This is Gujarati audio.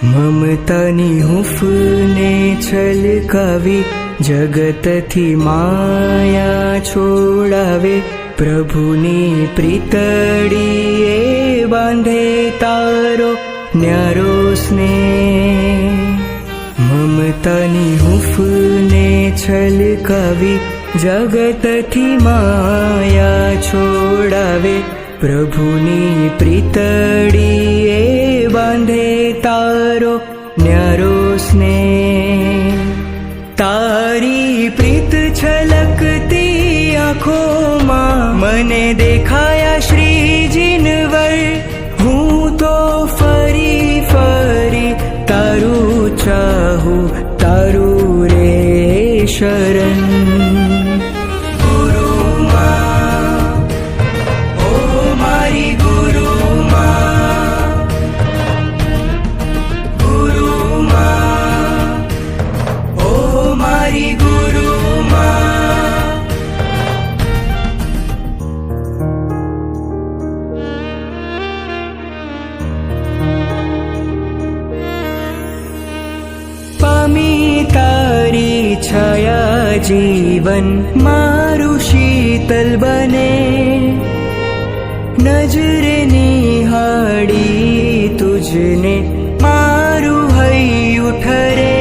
મમતાની હૂંફને છલકાવી જગતથી માયા છોડાવે, પ્રભુની પ્રીતડીએ બાંધે તારો ન્યારો સ્નેહ. મમતાની હૂંફને છલકાવી જગતથી માયા છોડાવે, પ્રભુની પ્રીતડીએ બાંધે તારો ન્યારો સ્નેહ. તારી પ્રીત છલકતી આંખોમાં મને દેખાયા શ્રીજીનવર. હું તો ફરી ફરી તારું ચાહું, તારું રે શરણ. તારી છાયા જીવન મારું શીતલ બને, નજરે નિહાળી તુજને મારું હૈયું ઠરે.